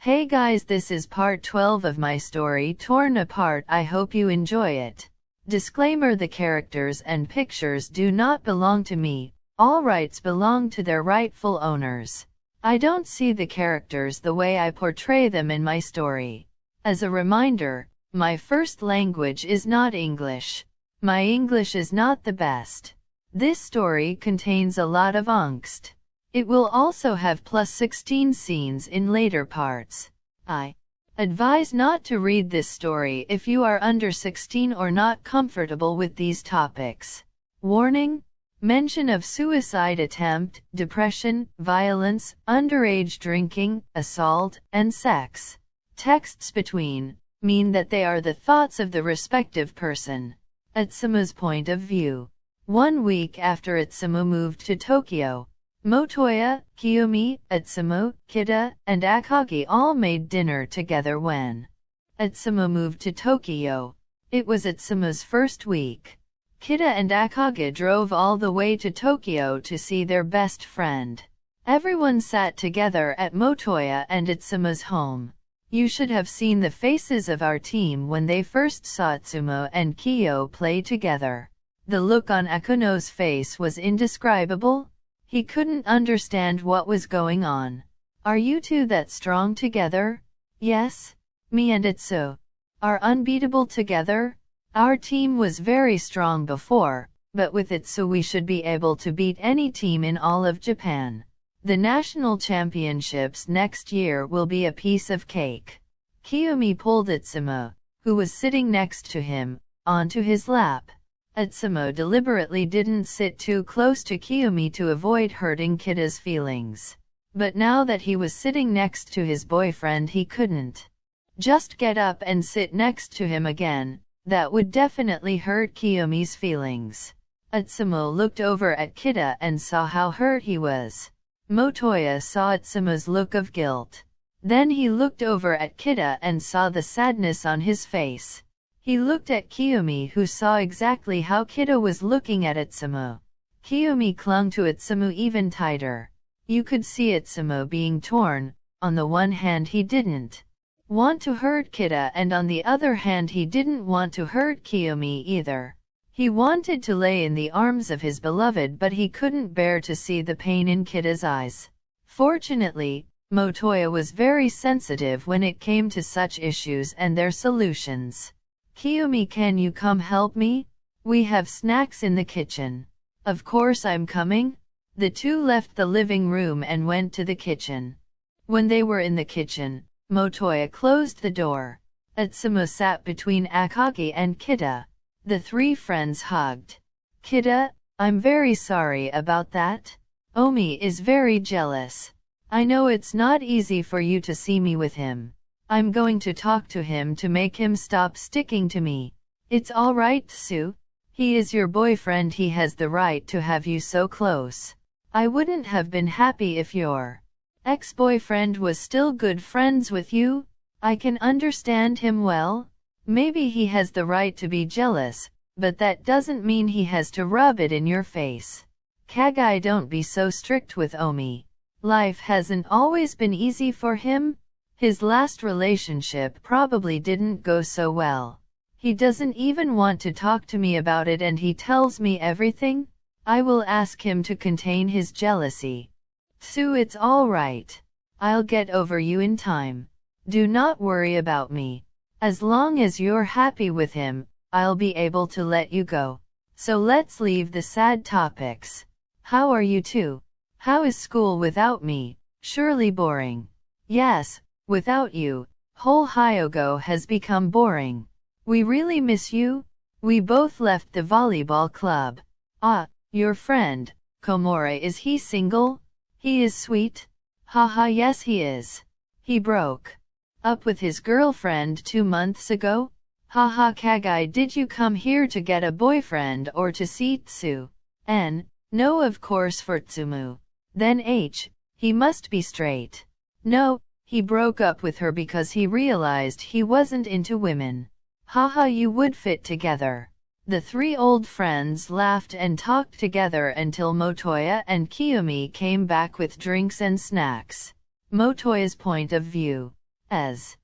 Hey guys, this is part 12 of my story Torn Apart. I hope you enjoy it. Disclaimer: the characters and pictures do not belong to me. All rights belong to their rightful owners. I don't see the characters the way I portray them in my story. As a reminder, my first language is not English. My English is not the best. This story contains a lot of angst. It will also have +16 scenes in later parts. I advise not to read this story if you are under 16 or not comfortable with these topics. Warning: mention of suicide attempt, depression, violence, underage drinking, assault, and sex. Texts between mean that they are the thoughts of the respective person. Atsumo's point of view. 1 week after Atsumo moved to Tokyo, Motoya, Kiyomi, Atsumo, Kida, and Akagi all made dinner together when Atsumo moved to Tokyo. It was Atsumo's first week. Kida and Akagi drove all the way to Tokyo to see their best friend. Everyone sat together at Motoya and Atsumo's home. You should have seen the faces of our team when they first saw Atsumo and Kiyo play together. The look on Akuno's face was indescribable. He couldn't understand what was going on. Are you two that strong together? Yes. Me and Itsu are unbeatable together. Our team was very strong before, but with Itsu we should be able to beat any team in all of Japan. The national championships next year will be a piece of cake. Kiyomi pulled Atsumo, who was sitting next to him, onto his lap. Atsumo deliberately didn't sit too close to Kiyomi to avoid hurting Kida's feelings. But now that he was sitting next to his boyfriend, he couldn't just get up and sit next to him again. That would definitely hurt Kiyomi's feelings. Atsumo looked over at Kida and saw how hurt he was. Motoya saw Atsumo's look of guilt. Then he looked over at Kida and saw the sadness on his face. He looked at Kiyomi, who saw exactly how Kida was looking at Atsumo. Kiyomi clung to Atsumo even tighter. You could see Atsumo being torn. On the one hand he didn't want to hurt Kida, and on the other hand he didn't want to hurt Kiyomi either. He wanted to lay in the arms of his beloved, but he couldn't bear to see the pain in Kida's eyes. Fortunately, Motoya was very sensitive when it came to such issues and their solutions. Kiyomi, can you come help me? We have snacks in the kitchen. Of course I'm coming. The two left the living room and went to the kitchen. When they were in the kitchen, Motoya closed the door. Atsumo sat between Akagi and Kida. The three friends hugged. Kida, I'm very sorry about that. Omi is very jealous. I know it's not easy for you to see me with him. I'm going to talk to him to make him stop sticking to me. It's all right, Tsu. He is your boyfriend. He has the right to have you so close. I wouldn't have been happy if your ex-boyfriend was still good friends with you. I can understand him well. Maybe he has the right to be jealous, but that doesn't mean he has to rub it in your face. Kagai, don't be so strict with Omi. Life hasn't always been easy for him. His last relationship probably didn't go so well. He doesn't even want to talk to me about it, and he tells me everything. I will ask him to contain his jealousy. Tsu, it's all right. I'll get over you in time. Do not worry about me. As long as you're happy with him, I'll be able to let you go. So let's leave the sad topics. How are you two? How is school without me? Surely boring. Yes. Without you, whole Hyogo has become boring. We really miss you. We both left the volleyball club. Ah, your friend, Komori, is he single? He is sweet. Haha, yes he is. He broke up with his girlfriend 2 months ago. Haha, Kagai, did you come here to get a boyfriend or to see Tsu? N. No, of course, for Tsumu. Then H. He must be straight. No. He broke up with her because he realized he wasn't into women. Haha, you would fit together. The three old friends laughed and talked together until Motoya and Kiyomi came back with drinks and snacks. Motoya's point of view. As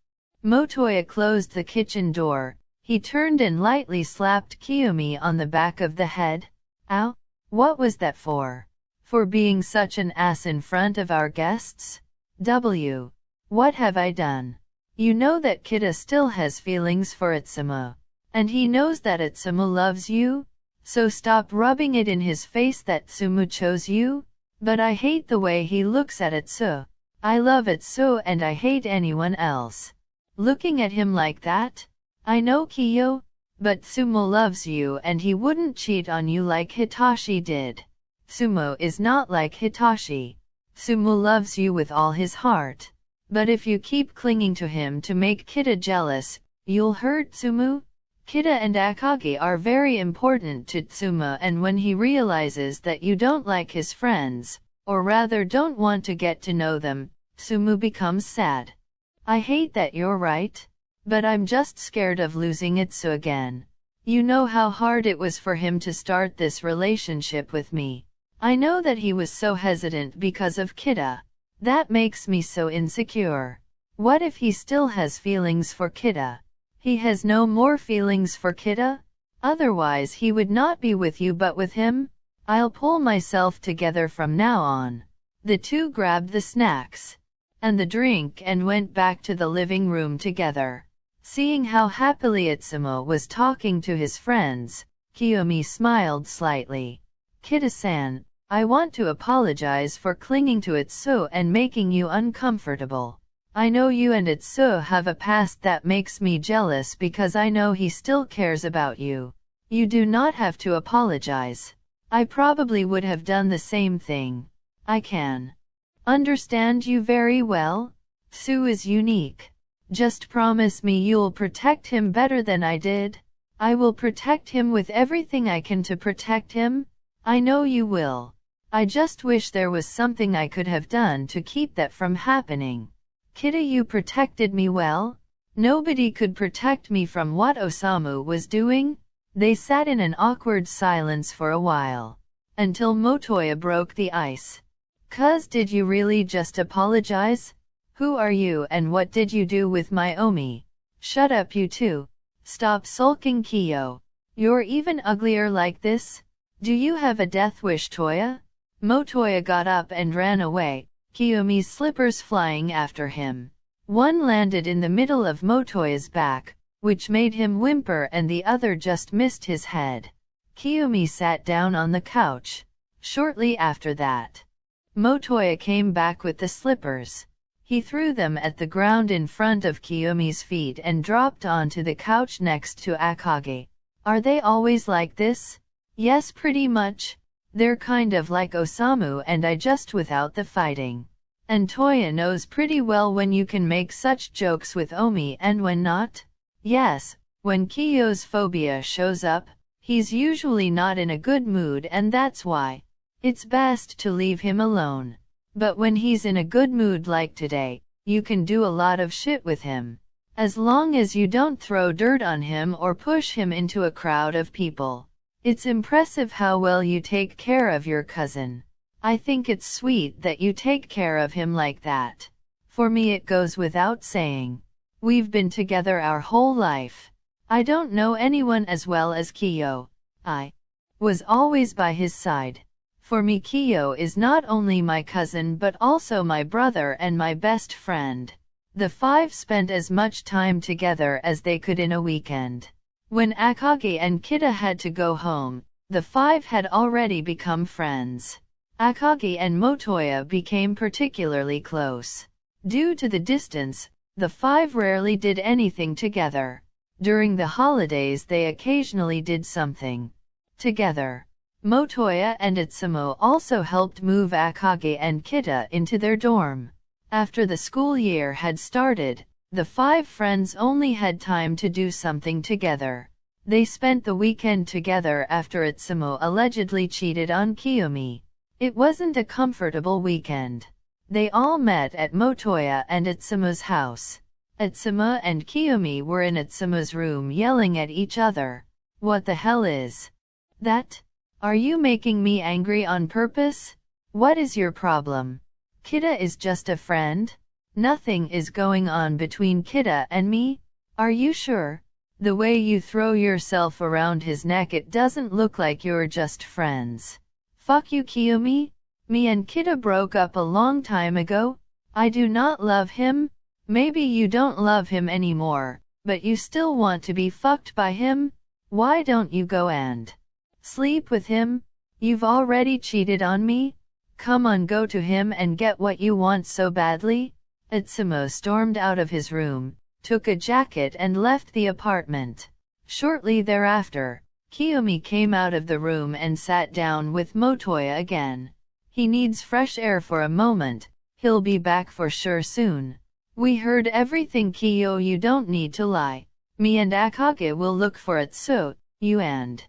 Motoya closed the kitchen door, he turned and lightly slapped Kiyomi on the back of the head. Ow! What was that for? For being such an ass in front of our guests? What have I done? You know that Kita still has feelings for Itsumo. And he knows that Itsumo loves you? So stop rubbing it in his face that Tsumu chose you? But I hate the way he looks at Itsu. I love Itsu and I hate anyone else looking at him like that. I know, Kiyo, but Tsumo loves you and he wouldn't cheat on you like Hitachi did. Tsumo is not like Hitachi. Tsumo loves you with all his heart. But if you keep clinging to him to make Kita jealous, you'll hurt Tsumu. Kita and Akagi are very important to Tsumu, and when he realizes that you don't like his friends, or rather don't want to get to know them, Tsumu becomes sad. I hate that you're right. But I'm just scared of losing Itsu again. You know how hard it was for him to start this relationship with me. I know that he was so hesitant because of Kita. That makes me so insecure. What if he still has feelings for Kita? He has no more feelings for Kita? Otherwise he would not be with you but with him? I'll pull myself together from now on. The two grabbed the snacks and the drink and went back to the living room together. Seeing how happily Itsumo was talking to his friends, Kiyomi smiled slightly. Kita-san, I want to apologize for clinging to Itsu and making you uncomfortable. I know you and Itsu have a past that makes me jealous because I know he still cares about you. You do not have to apologize. I probably would have done the same thing. I can understand you very well. Tsu is unique. Just promise me you'll protect him better than I did. I will protect him with everything I can to protect him. I know you will. I just wish there was something I could have done to keep that from happening. Kita, you protected me well. Nobody could protect me from what Osamu was doing. They sat in an awkward silence for a while, until Motoya broke the ice. "'Cause did you really just apologize? Who are you and what did you do with my Omi?" "Shut up you two. Stop sulking, Kiyo. You're even uglier like this. Do you have a death wish, Toya?" Motoya got up and ran away, Kiyomi's slippers flying after him. One landed in the middle of Motoya's back, which made him whimper, and the other just missed his head. Kiyomi sat down on the couch. Shortly after that, Motoya came back with the slippers. He threw them at the ground in front of Kiyomi's feet and dropped onto the couch next to Akagi. "Are they always like this?" "Yes, pretty much. They're kind of like Osamu and I, just without the fighting. And Toya knows pretty well when you can make such jokes with Omi and when not." "Yes, when Kiyo's phobia shows up, he's usually not in a good mood, and that's why it's best to leave him alone. But when he's in a good mood like today, you can do a lot of shit with him. As long as you don't throw dirt on him or push him into a crowd of people. It's impressive how well you take care of your cousin. I think it's sweet that you take care of him like that. For me it goes without saying. We've been together our whole life. I don't know anyone as well as Kiyo. I was always by his side. For me, Kiyo is not only my cousin but also my brother and my best friend. The five spent as much time together as they could in a weekend. When Akagi and Kita had to go home, the five had already become friends. Akagi and Motoya became particularly close. Due to the distance, the five rarely did anything together. During the holidays they occasionally did something together. Motoya and Itsumo also helped move Akagi and Kita into their dorm. After the school year had started, the five friends only had time to do something together. They spent the weekend together after Itsumo allegedly cheated on Kiyomi. It wasn't a comfortable weekend. They all met at Motoya and Itsumo's house. Itsumo and Kiyomi were in Itsumo's room yelling at each other. "What the hell is that? Are you making me angry on purpose? What is your problem? Kita is just a friend. Nothing is going on between Kita and me? Are you sure? The way you throw yourself around his neck, it doesn't look like you're just friends. Fuck you, Kiyomi. Me and Kita broke up a long time ago. I do not love him. Maybe you don't love him anymore, but you still want to be fucked by him? Why don't you go and sleep with him? You've already cheated on me. Come on, go to him and get what you want so badly. Itsumo stormed out of his room, took a jacket and left the apartment. Shortly thereafter, Kiyomi came out of the room and sat down with Motoya again. He needs fresh air for a moment. He'll be back for sure soon. We heard everything, Kiyo. You don't need to lie. Me and Akage will look for it, so you and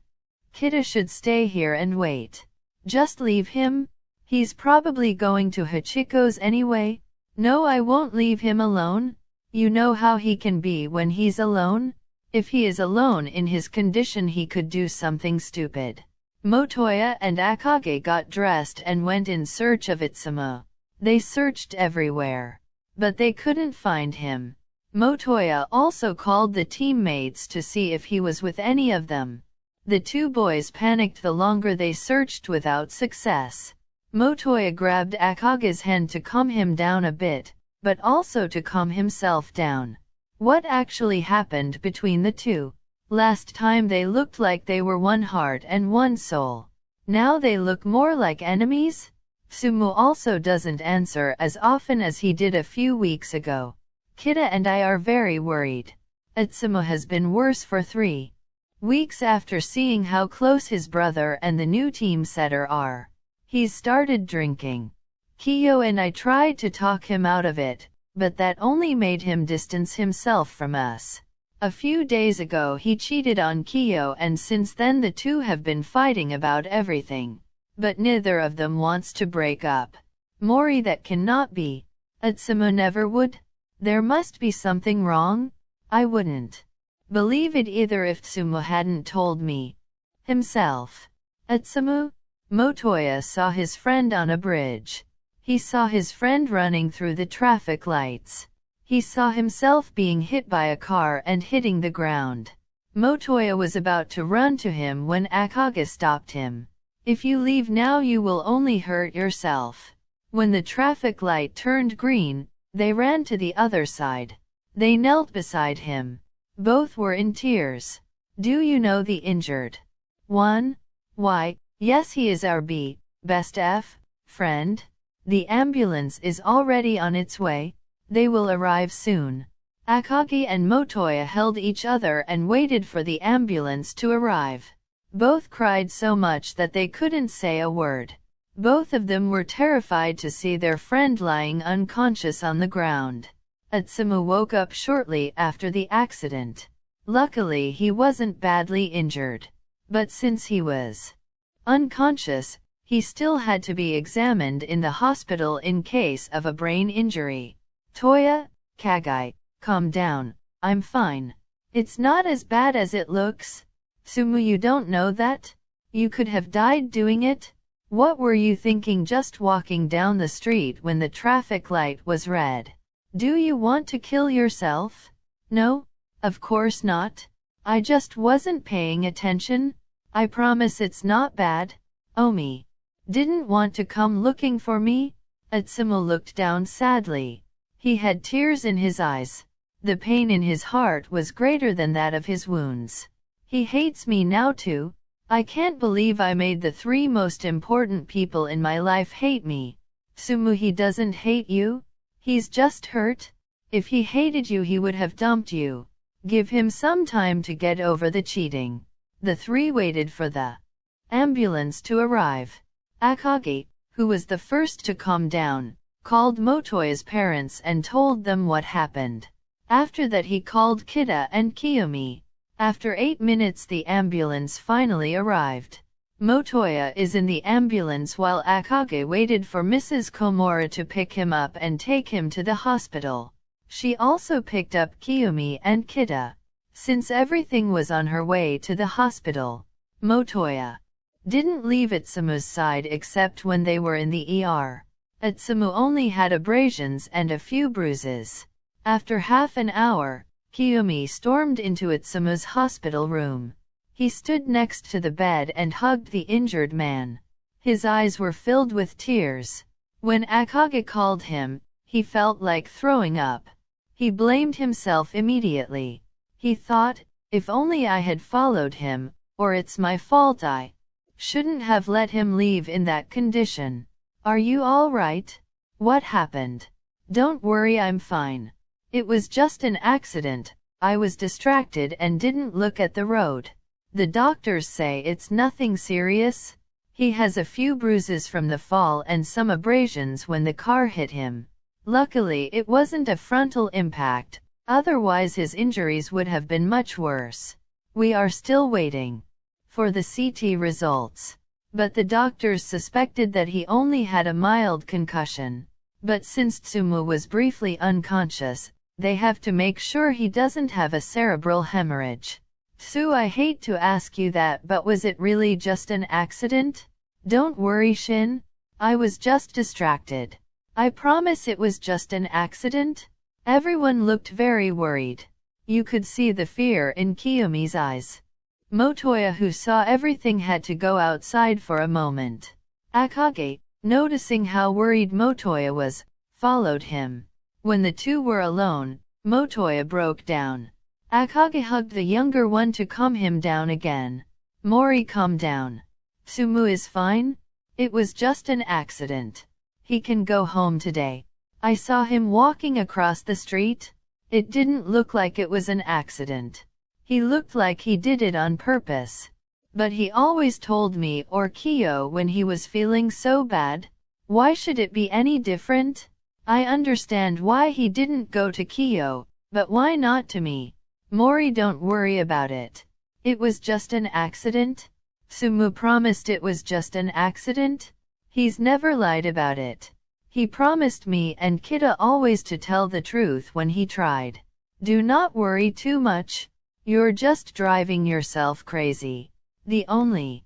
Kita should stay here and wait. Just leave him. He's probably going to Hachiko's anyway. No, I won't leave him alone. You know how he can be when he's alone? If he is alone in his condition, he could do something stupid. Motoya and Akage got dressed and went in search of Itsumo. They searched everywhere, but they couldn't find him. Motoya also called the teammates to see if he was with any of them. The two boys panicked the longer they searched without success. Motoya grabbed Akage's hand to calm him down a bit, but also to calm himself down. What actually happened between the two? Last time they looked like they were one heart and one soul. Now they look more like enemies? Sumo also doesn't answer as often as he did a few weeks ago. Kita and I are very worried. Itsumo has been worse for 3 weeks after seeing how close his brother and the new team setter are. He's started drinking. Kiyo and I tried to talk him out of it, but that only made him distance himself from us. A few days ago he cheated on Kiyo, and since then the two have been fighting about everything. But neither of them wants to break up. Mori, that cannot be. Itsumo never would. There must be something wrong. I wouldn't believe it either if Tsumo hadn't told me himself. Itsumo? Motoya saw his friend on a bridge. He saw his friend running through the traffic lights. He saw himself being hit by a car and hitting the ground. Motoya was about to run to him when Akage stopped him. If you leave now, you will only hurt yourself. When the traffic light turned green, they ran to the other side. They knelt beside him. Both were in tears. Do you know the injured one? Why, yes, he is our best friend. The ambulance is already on its way. They will arrive soon. Akage and Motoya held each other and waited for the ambulance to arrive. Both cried so much that they couldn't say a word. Both of them were terrified to see their friend lying unconscious on the ground. Itsumo woke up shortly after the accident. Luckily he wasn't badly injured. But since he was unconscious, he still had to be examined in the hospital in case of a brain injury. Toya, Kage, calm down. I'm fine. It's not as bad as it looks. Sumu, you don't know that? You could have died doing it? What were you thinking just walking down the street when the traffic light was red? Do you want to kill yourself? No, of course not. I just wasn't paying attention. I promise it's not bad. Omi didn't want to come looking for me? Itsumo looked down sadly. He had tears in his eyes. The pain in his heart was greater than that of his wounds. He hates me now too. I can't believe I made the 3 most important people in my life hate me. Sumu, he doesn't hate you. He's just hurt. If he hated you, he would have dumped you. Give him some time to get over the cheating. The 3 waited for the ambulance to arrive. Akage, who was the first to calm down, called Motoya's parents and told them what happened. After that he called Kita and Kiyomi. After 8 minutes the ambulance finally arrived. Motoya is in the ambulance while Akage waited for Mrs. Komura to pick him up and take him to the hospital. She also picked up Kiyomi and Kita. Since everything was on her way to the hospital, Motoya didn't leave Itsumo's side except when they were in the ER. Utsumu only had abrasions and a few bruises. After half an hour, Kiyomi stormed into Utsumu's hospital room. He stood next to the bed and hugged the injured man. His eyes were filled with tears. When Akage called him, he felt like throwing up. He blamed himself immediately. He thought, if only I had followed him, or it's my fault, I shouldn't have let him leave in that condition. Are you all right? What happened? Don't worry, I'm fine. It was just an accident. I was distracted and didn't look at the road. The doctors say it's nothing serious. He has a few bruises from the fall and some abrasions when the car hit him. Luckily, it wasn't a frontal impact, otherwise his injuries would have been much worse. We are still waiting for the CT results. But the doctors suspected that he only had a mild concussion. But since Tsumu was briefly unconscious, they have to make sure he doesn't have a cerebral hemorrhage. Tsu, I hate to ask you that, but was it really just an accident? Don't worry, Shin. I was just distracted. I promise it was just an accident. Everyone looked very worried. You could see the fear in Kiyomi's eyes. Motoya, who saw everything, had to go outside for a moment. Akage, noticing how worried Motoya was, followed him. When the two were alone, Motoya broke down. Akage hugged the younger one to calm him down again. Mori, calm down. Tsumu is fine? It was just an accident. He can go home today. I saw him walking across the street. It didn't look like it was an accident. He looked like he did it on purpose. But he always told me or Kiyo when he was feeling so bad. Why should it be any different? I understand why he didn't go to Kiyo, but why not to me? Mori, don't worry about it. It was just an accident. Tsumu promised it was just an accident. He's never lied about it. He promised me and Kita always to tell the truth when he tried. Do not worry too much. You're just driving yourself crazy. The only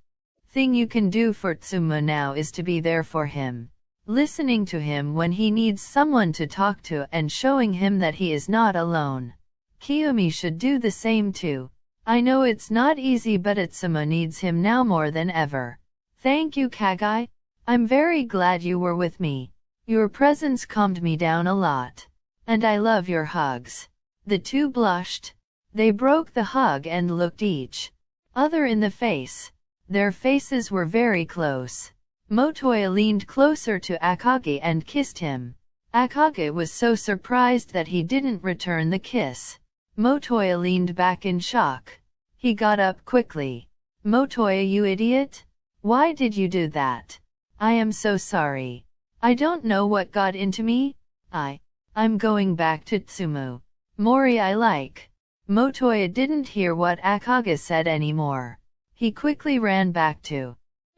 thing you can do for Tsumu now is to be there for him. Listening to him when he needs someone to talk to and showing him that he is not alone. Kiyomi should do the same too. I know it's not easy, but Tsumu needs him now more than ever. Thank you, Kage. I'm very glad you were with me. Your presence calmed me down a lot. And I love your hugs. The two blushed. They broke the hug and looked each other in the face. Their faces were very close. Motoya leaned closer to Akage and kissed him. Akage was so surprised that he didn't return the kiss. Motoya leaned back in shock. He got up quickly. Motoya, you idiot! Why did you do that? I am so sorry. I don't know what got into me. I'm going back to Tsumu. Mori, I like. Motoya didn't hear what Akage said anymore. He quickly ran back to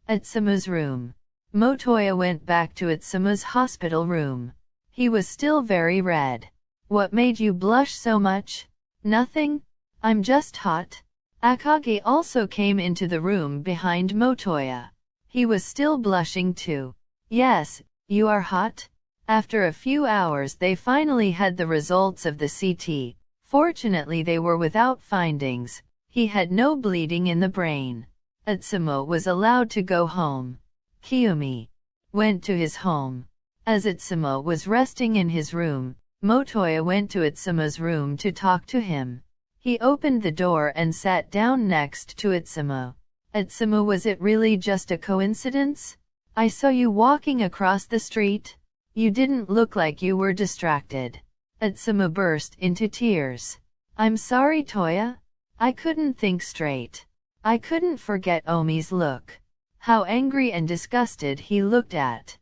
Utsumu's room. Motoya went back to Utsumu's hospital room. He was still very red. What made you blush so much? Nothing. I'm just hot. Akage also came into the room behind Motoya. He was still blushing too. Yes, you are hot. After a few hours they finally had the results of the CT. Fortunately they were without findings. He had no bleeding in the brain. Utsumu was allowed to go home. Kiyomi went to his home. As Utsumu was resting in his room, Motoya went to Utsumu's room to talk to him. He opened the door and sat down next to Utsumu. Utsumu, was it really just a coincidence? I saw you walking across the street. You didn't look like you were distracted. Utsumu burst into tears. I'm sorry, Toya. I couldn't think straight. I couldn't forget Omi's look. How angry and disgusted he looked at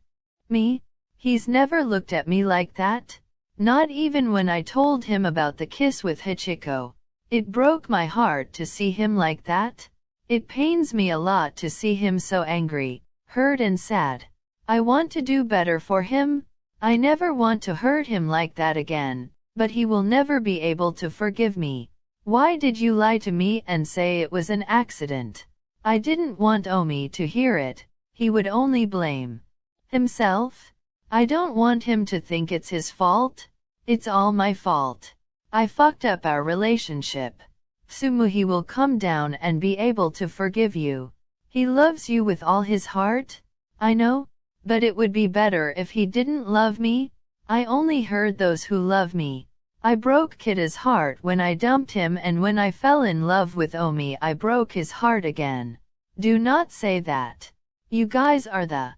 me. He's never looked at me like that. Not even when I told him about the kiss with Hachiko. It broke my heart to see him like that. It pains me a lot to see him so angry, hurt and sad. I want to do better for him. I never want to hurt him like that again, but he will never be able to forgive me. Why did you lie to me and say it was an accident? I didn't want Omi to hear it. He would only blame himself. I don't want him to think it's his fault. It's all my fault. I fucked up our relationship. Tsumuhi will come down and be able to forgive you. He loves you with all his heart. I know, but it would be better if he didn't love me. I only heard those who love me. I broke Kita's heart when I dumped him, and when I fell in love with Omi I broke his heart again. Do not say that. You guys are the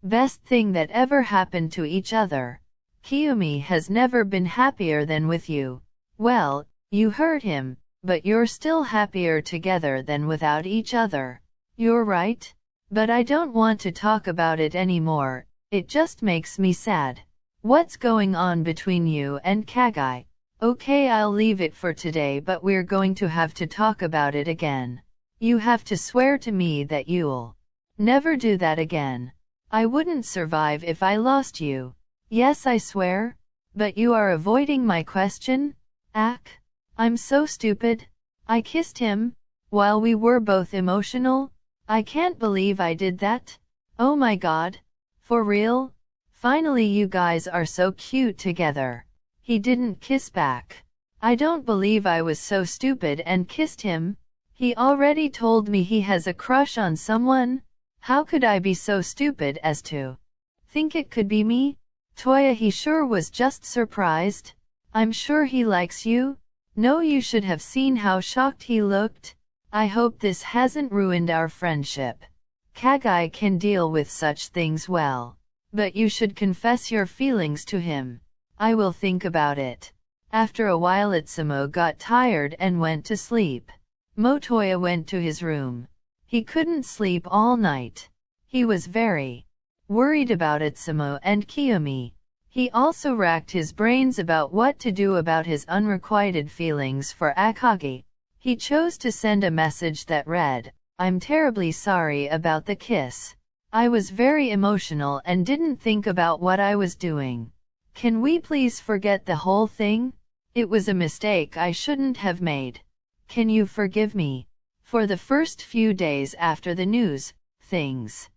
best thing that ever happened to each other. Kiyomi has never been happier than with you. Well, you hurt him, but you're still happier together than without each other. You're right. But I don't want to talk about it anymore, it just makes me sad. What's going on between you and Kagai? Okay, I'll leave it for today, but we're going to have to talk about it again. You have to swear to me that you'll never do that again. I wouldn't survive if I lost you. Yes, I swear. But you are avoiding my question? I'm so stupid. I kissed him while we were both emotional. I can't believe I did that. Oh my god. For real? Finally, you guys are so cute together. He didn't kiss back. I don't believe I was so stupid and kissed him. He already told me he has a crush on someone. How could I be so stupid as to think it could be me? Toya, he sure was just surprised. I'm sure he likes you. No, you should have seen how shocked he looked. I hope this hasn't ruined our friendship. Kagai can deal with such things well. But you should confess your feelings to him. I will think about it. After a while, Itsumo got tired and went to sleep. Motoya went to his room. He couldn't sleep all night. He was very worried about Itsumo and Kiyomi. He also racked his brains about what to do about his unrequited feelings for Akagi. He chose to send a message that read, "I'm terribly sorry about the kiss. I was very emotional and didn't think about what I was doing. Can we please forget the whole thing? It was a mistake I shouldn't have made. Can you forgive me?" For the first few days after the news, things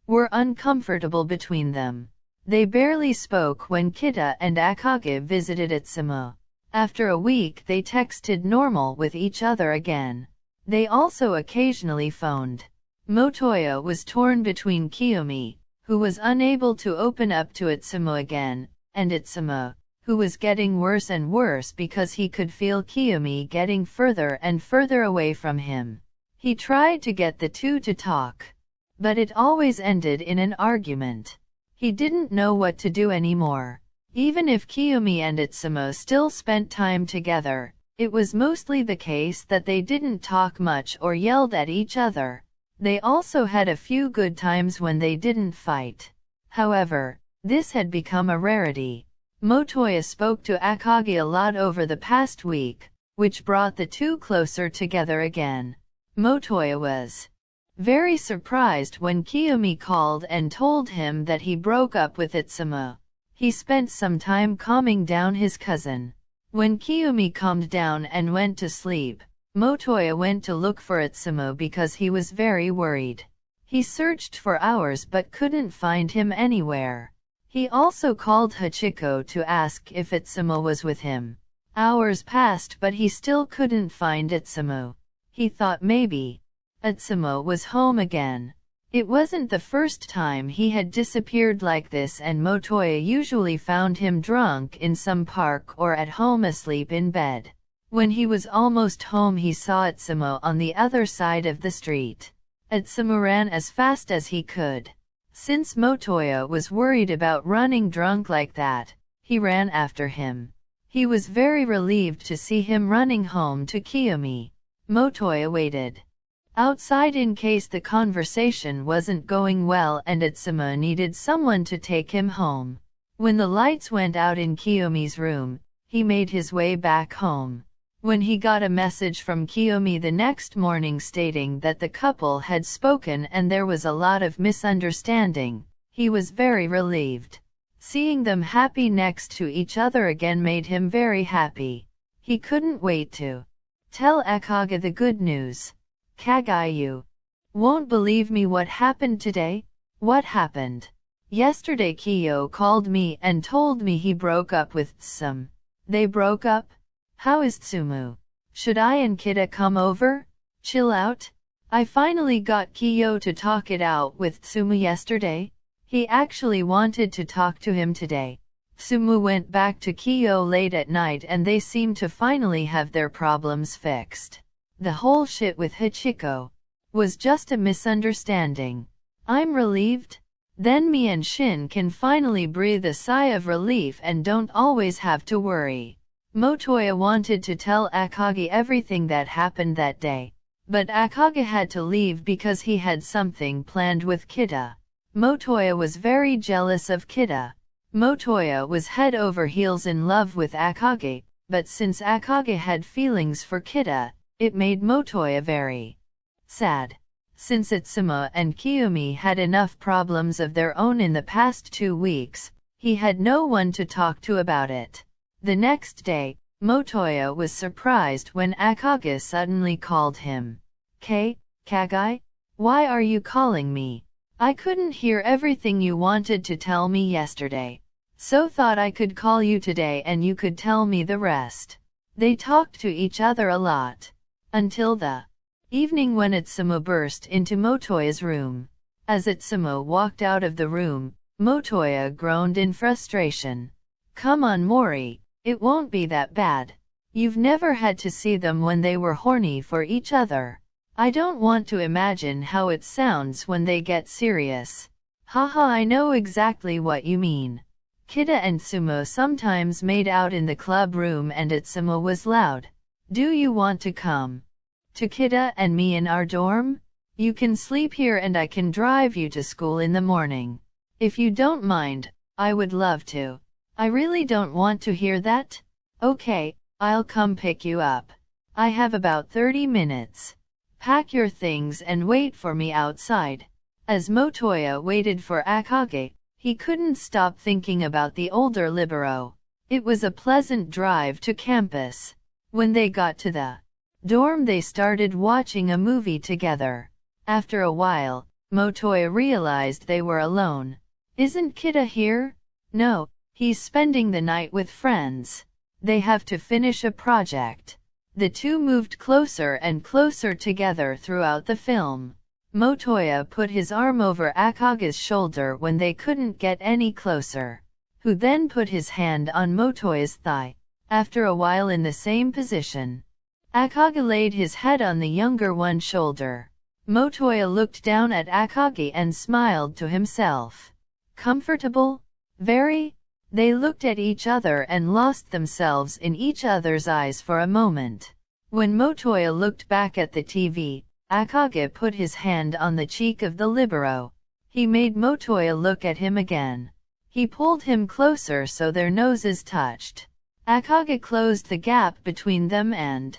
were uncomfortable between them. They barely spoke when Kita and Akagi visited Itsumo. After a week they texted normal with each other again. They also occasionally phoned. Motoya was torn between Kiyomi, who was unable to open up to Itsumo again, and Itsumo, who was getting worse and worse because he could feel Kiyomi getting further and further away from him. He tried to get the two to talk, but it always ended in an argument. He didn't know what to do anymore. Even if Kiyomi and Itsumo still spent time together, it was mostly the case that they didn't talk much or yelled at each other. They also had a few good times when they didn't fight. However, this had become a rarity. Motoya spoke to Akagi a lot over the past week, which brought the two closer together again. Motoya was very surprised when Kiyomi called and told him that he broke up with Itsumo. He spent some time calming down his cousin. When Kiyomi calmed down and went to sleep, Motoya went to look for Itsumo because he was very worried. He searched for hours but couldn't find him anywhere. He also called Hachiko to ask if Itsumo was with him. Hours passed but he still couldn't find Itsumo. He thought maybe Itsumo was home again. It wasn't the first time he had disappeared like this, and Motoya usually found him drunk in some park or at home asleep in bed. When he was almost home he saw Itsumo on the other side of the street. Itsumo ran as fast as he could. Since Motoya was worried about running drunk like that, he ran after him. He was very relieved to see him running home to Kiyomi. Motoya waited outside in case the conversation wasn't going well and Itsumo needed someone to take him home. When the lights went out in Kiyomi's room, he made his way back home. When he got a message from Kiyomi the next morning stating that the couple had spoken and there was a lot of misunderstanding, he was very relieved. Seeing them happy next to each other again made him very happy. He couldn't wait to tell Akagi the good news. "Kagai, you won't believe me what happened today." "What happened?" Yesterday Kiyo called me and told me he broke up with Tsum. They broke up? How is Tsumu? Should I and Kida come over? Chill out? I finally got Kiyo to talk it out with Tsumu yesterday. He actually wanted to talk to him today. Tsumu went back to Kiyo late at night and they seemed to finally have their problems fixed. The whole shit with Hachiko was just a misunderstanding. I'm relieved. Then me and Shin can finally breathe a sigh of relief and don't always have to worry. Motoya wanted to tell Akagi everything that happened that day, but Akagi had to leave because he had something planned with Kida. Motoya was very jealous of Kida. Motoya was head over heels in love with Akagi, but since Akagi had feelings for Kida, it made Motoya very sad. Since Itsuma and Kiyumi had enough problems of their own in the past 2 weeks, he had no one to talk to about it. The next day, Motoya was surprised when Akagi suddenly called him. Kagai? Why are you calling me? I couldn't hear everything you wanted to tell me yesterday. So thought I could call you today and you could tell me the rest. They talked to each other a lot. Until the evening when Itsuma burst into Motoya's room. As Itsuma walked out of the room, Motoya groaned in frustration. Come on Mori, it won't be that bad. You've never had to see them when they were horny for each other. I don't want to imagine how it sounds when they get serious. Haha, I know exactly what you mean. Kida and Sumo sometimes made out in the club room and Itsuma was loud. Do you want to come to Kida and me in our dorm? You can sleep here and I can drive you to school in the morning. If you don't mind, I would love to. I really don't want to hear that. Okay, I'll come pick you up. I have about 30 minutes. Pack your things and wait for me outside. As Motoya waited for Akagi, he couldn't stop thinking about the older libero. It was a pleasant drive to campus. When they got to the dorm they started watching a movie together. After a while, Motoya realized they were alone. Isn't Kida here? No, he's spending the night with friends. They have to finish a project. The two moved closer and closer together throughout the film. Motoya put his arm over Akagi's shoulder when they couldn't get any closer, who then put his hand on Motoya's thigh. After a while in the same position, Akagi laid his head on the younger one's shoulder. Motoya looked down at Akagi and smiled to himself. Comfortable? Very? They looked at each other and lost themselves in each other's eyes for a moment. When Motoya looked back at the TV, Akagi put his hand on the cheek of the libero. He made Motoya look at him again. He pulled him closer so their noses touched. Akagi closed the gap between them and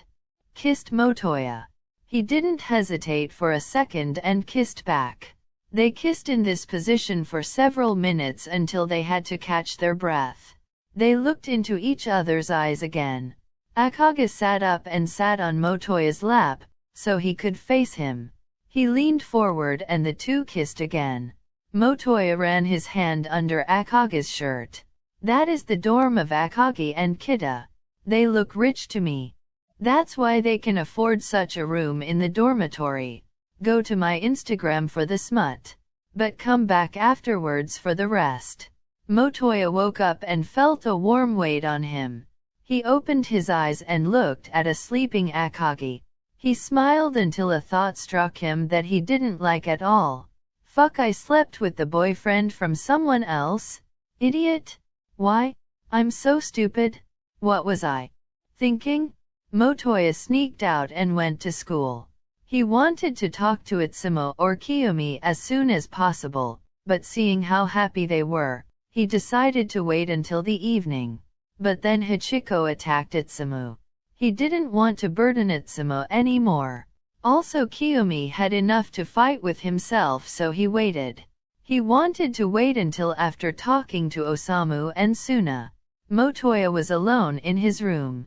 kissed Motoya. He didn't hesitate for a second and kissed back. They kissed in this position for several minutes until they had to catch their breath. They looked into each other's eyes again. Akagi sat up and sat on Motoya's lap, so he could face him. He leaned forward and the two kissed again. Motoya ran his hand under Akagi's shirt. That is the dorm of Akagi and Kida. They look rich to me. That's why they can afford such a room in the dormitory. Go to my Instagram for the smut. But come back afterwards for the rest. Motoya woke up and felt a warm weight on him. He opened his eyes and looked at a sleeping Akagi. He smiled until a thought struck him that he didn't like at all. Fuck, I slept with the boyfriend from someone else? Idiot. Why? I'm so stupid. What was I thinking? Motoya sneaked out and went to school. He wanted to talk to Itsuma or Kiyomi as soon as possible, but seeing how happy they were, he decided to wait until the evening. But then Hachiko attacked Itsuma. He didn't want to burden Itsuma anymore. Also Kiyomi had enough to fight with himself, so he waited. He wanted to wait until after talking to Osamu and Suna. Motoya was alone in his room.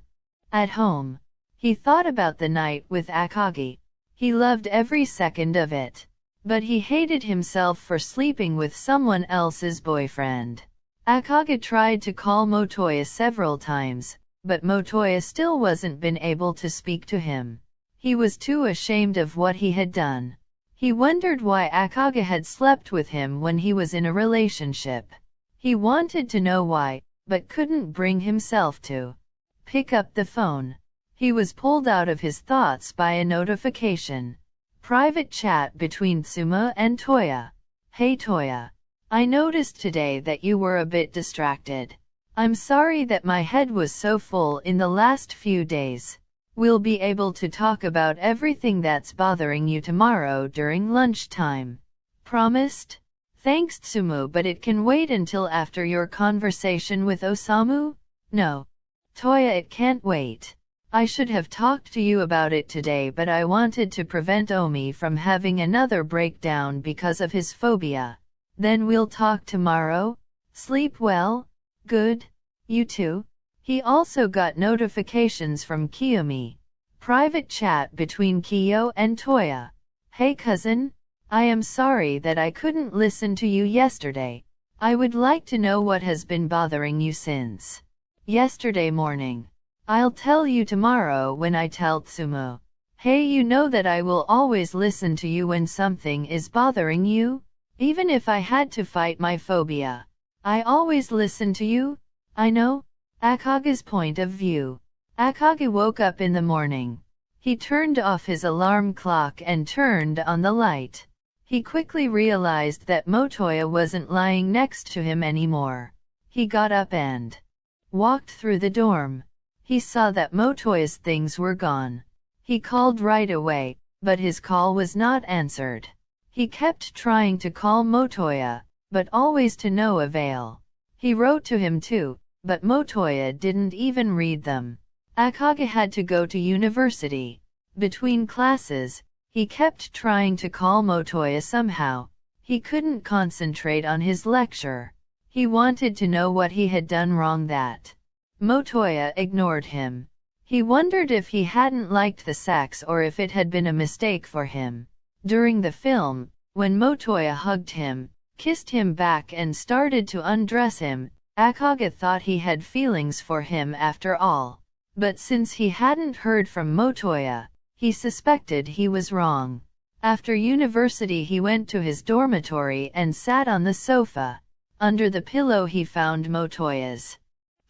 At home, he thought about the night with Akagi. He loved every second of it. But he hated himself for sleeping with someone else's boyfriend. Akage tried to call Motoya several times, but Motoya still wasn't been able to speak to him. He was too ashamed of what he had done. He wondered why Akage had slept with him when he was in a relationship. He wanted to know why, but couldn't bring himself to pick up the phone. He was pulled out of his thoughts by a notification. Private chat between Tsuma and Toya. Hey Toya. I noticed today that you were a bit distracted. I'm sorry that my head was so full in the last few days. We'll be able to talk about everything that's bothering you tomorrow during lunchtime. Promised? Thanks Tsumu, but it can wait until after your conversation with Osamu? No. Toya, it can't wait. I should have talked to you about it today, but I wanted to prevent Omi from having another breakdown because of his phobia. Then we'll talk tomorrow? Sleep well? Good. You too? He also got notifications from Kiyomi. Private chat between Kiyo and Toya. Hey cousin, I am sorry that I couldn't listen to you yesterday. I would like to know what has been bothering you since yesterday morning. I'll tell you tomorrow when I tell Tsumu. Hey, you know that I will always listen to you when something is bothering you? Even if I had to fight my phobia. I always listen to you? I know. Akage's point of view. Akage woke up in the morning. He turned off his alarm clock and turned on the light. He quickly realized that Motoya wasn't lying next to him anymore. He got up and walked through the dorm. He saw that Motoya's things were gone. He called right away, but his call was not answered. He kept trying to call Motoya, but always to no avail. He wrote to him too, but Motoya didn't even read them. Akage had to go to university. Between classes, he kept trying to call Motoya somehow. He couldn't concentrate on his lecture. He wanted to know what he had done wrong that Motoya ignored him. He wondered if he hadn't liked the sax or if it had been a mistake for him. During the film, when Motoya hugged him, kissed him back and started to undress him, Akage thought he had feelings for him after all. But since he hadn't heard from Motoya, he suspected he was wrong. After university he went to his dormitory and sat on the sofa. Under the pillow he found Motoya's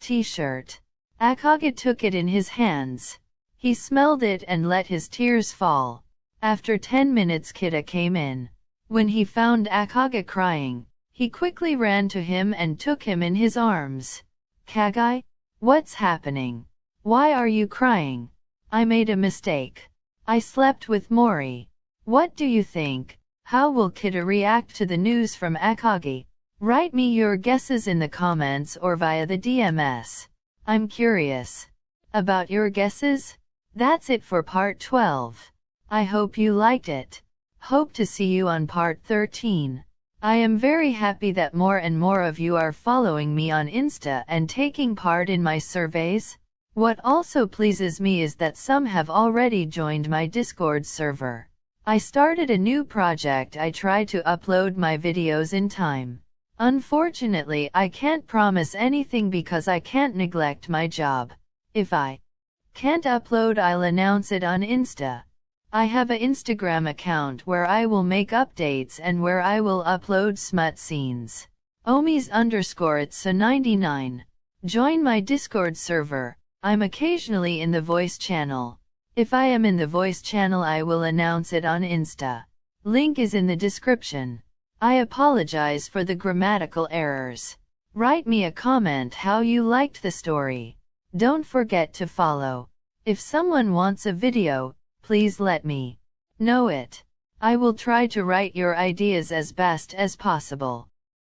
t-shirt. Akage took it in his hands. He smelled it and let his tears fall. After 10 minutes Kita came in. When he found Akage crying, he quickly ran to him and took him in his arms. Kagai? What's happening? Why are you crying? I made a mistake. I slept with Mori. What do you think? How will Kita react to the news from Akage? Write me your guesses in the comments or via the DMS. I'm curious about your guesses. That's it for part 12. I hope you liked it. Hope to see you on part 13. I am very happy that more and more of you are following me on Insta and taking part in my surveys. What also pleases me is that some have already joined my Discord server. I started a new project. I try to upload my videos in time. Unfortunately, I can't promise anything because I can't neglect my job. If I can't upload, I'll announce it on Insta. I have an Instagram account where I will make updates and where I will upload smut scenes. Omis_it's99. Join my Discord server. I'm occasionally in the voice channel. If I am in the voice channel, I will announce it on Insta. Link is in the description. I apologize for the grammatical errors. Write me a comment how you liked the story. Don't forget to follow. If someone wants a video, please let me know it. I will try to write your ideas as best as possible.